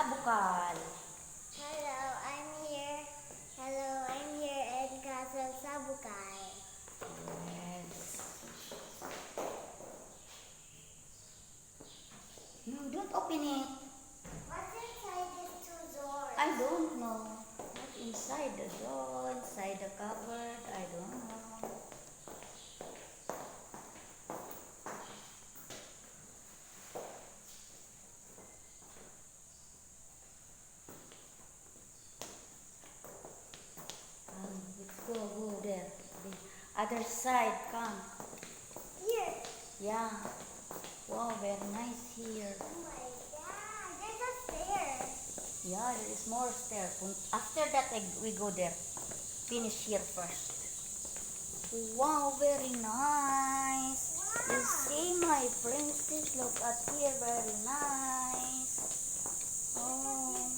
Sabukal. Hello, I'm here. Hello, I'm here in Castle Sabukal. Yes. No, don't open it. What's inside these two doors? I don't know. What inside the door, inside the cupboard, I don't know. Let's go there. The other side, come. Here. Yeah. Wow, very nice here. Oh my god, there's a stair. Yeah, there is more stairs. After that, we go there. Finish here first. Wow, very nice. You see my princess, look at here, very nice. Oh.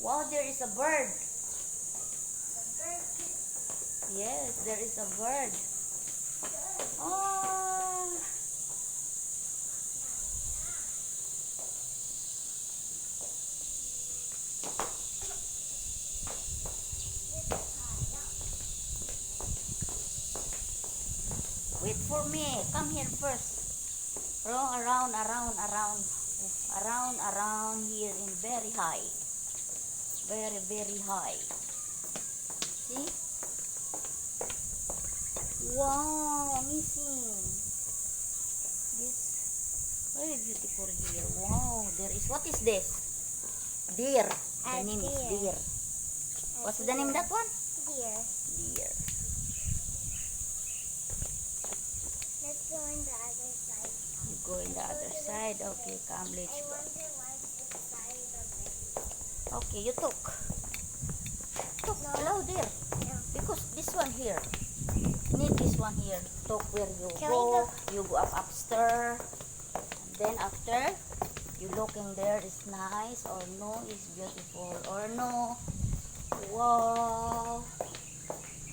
Wow, there is a bird. Yes, there is a bird. Oh. Wait for me. Come here first. Around here in very high. Very, very high. See? Wow, amazing. This very beautiful here. Wow, there is, what is this? Deer. The name is deer. What's the name of that one? Deer. Deer. Let's go on the other side. You go in the other side. Okay, come, let's I go. wonder what's inside of it. Okay, you took. Hello there. Yeah. Because this one here. Need this one here. Talk where you Can go. You go upstairs. And then after, you looking there is nice or no, is beautiful or no. Wow.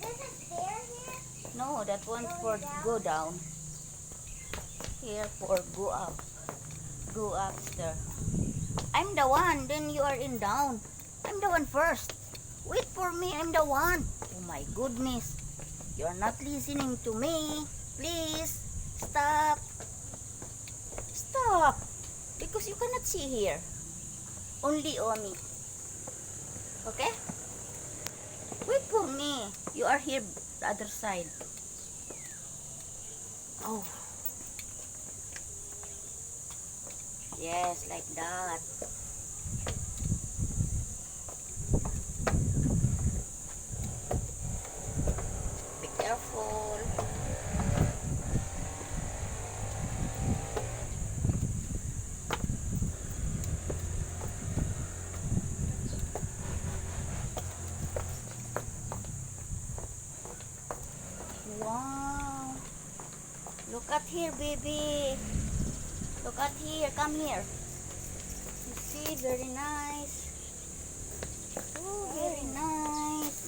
There's a stair here? No, that one for go down. Here for go up. Go upstairs. I'm the one, then you are in down. I'm the one first. Wait for me, I'm the one. Oh my goodness. You're not listening to me. Please, stop. Stop. Because you cannot see here. Only on me. Okay? Wait for me. You are here, the other side. Oh. Yes, like that. Be careful. Wow. Look at here, baby. Look at here. Come here. You see, very nice. Oh, very nice.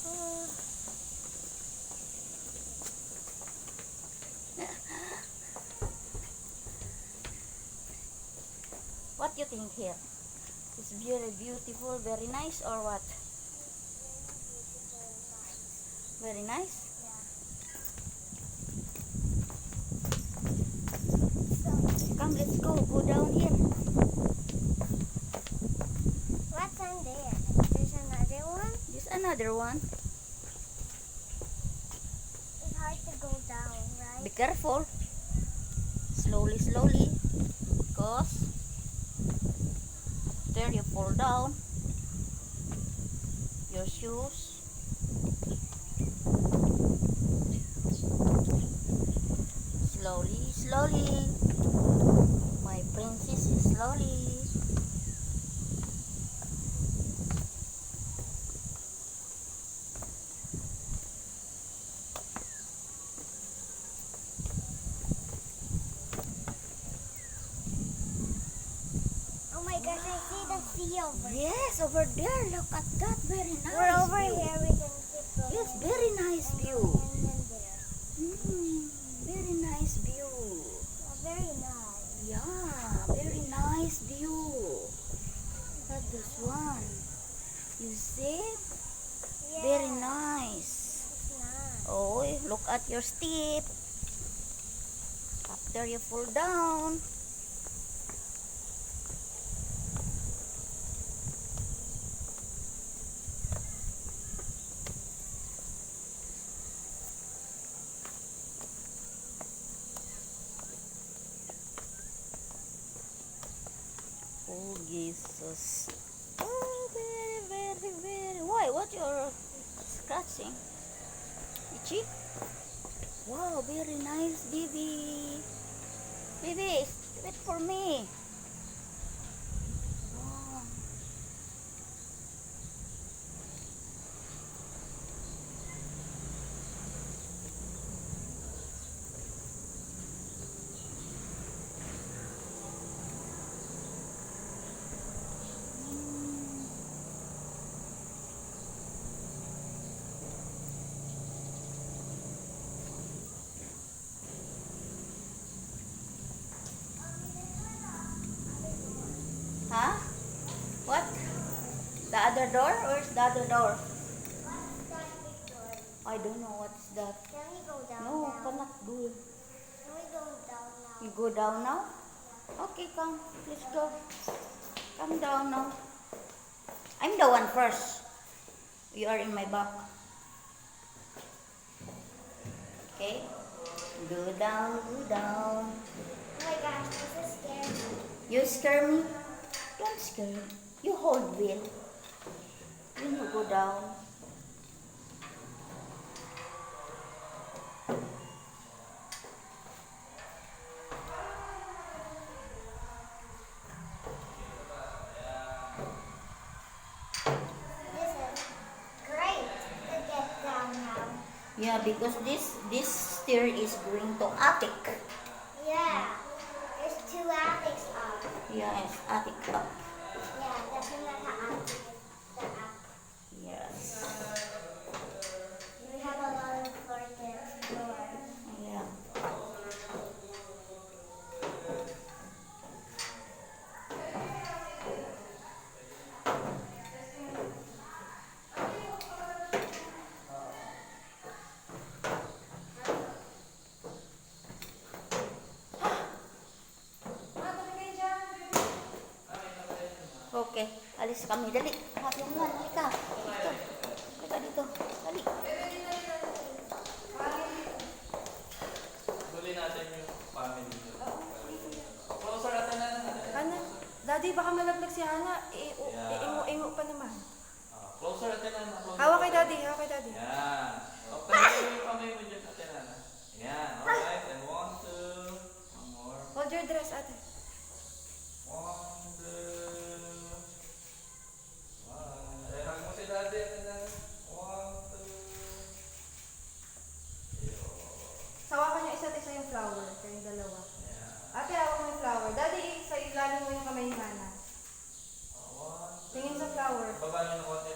Oh. What you think here? It's very beautiful, very nice, or what? Very nice? Come, let's go. Go down here. What's on there? There's another one? There's another one. It's hard to go down, right? Be careful. Slowly, slowly. Because there you fall down. Your shoes. Slowly, slowly. My princess is slowly. Oh my gosh, I see the sea over there. Yes, over there. Look at that. Very nice. We're over view. here, we can keep going. Yes, very nice view. And then there. Very nice view. Yeah, very nice view. Look at this one. You see? Yeah. Very nice. It's not. Oh, look at your step. After you fall down. Oh, Jesus. Oh, very, very, very. Why? What you're scratching? Itchy? Wow, very nice, baby. Baby, wait for me. Oh. Huh? What? The other door? Where's the other door? What's that big door? I don't know what's that. Can we go down No, now? cannot go. Can we go down now? You go down now? Okay, come. Let's go. Come down now. I'm the one first. You are in my back. Okay? Go down, go down. Oh my gosh, this is scary. You scare me? Don't scare me. You hold Will. When you go down. This is great to get down now. Yeah, because this stair is going to attic. Yeah. There's 2 attics up. Yeah, it's attic up. Yeah, that's another attic. The attic. Yes. We have a lot of floor to explore. Yeah. Okay, alis kami. Dali. Happy mo. Halika. Dito. Halika dito. Dali. Huli natin yung family nyo. Closer natin na natin. Ano? Daddy, baka malaglag si Hana. Iingo pa naman. Closer natin na. Hawak kay Daddy, hawak kay Daddy. Yan. Open mo yung kamay mo dyan natin na. Yan. Alright. And 1, 2. One more. Hold your dress, ate. 1, 2. 1. Eh, hug mo si daddy. Atin na. 1, 2. Hawakan niyo isa't isa yung flower. Kayong dalawa. Yan. Ate, hawak mo yung flower. Daddy, sa ilalim mo yung kamay ni Hana. 1, 2. Tingin sa flower. Baba nyo na konti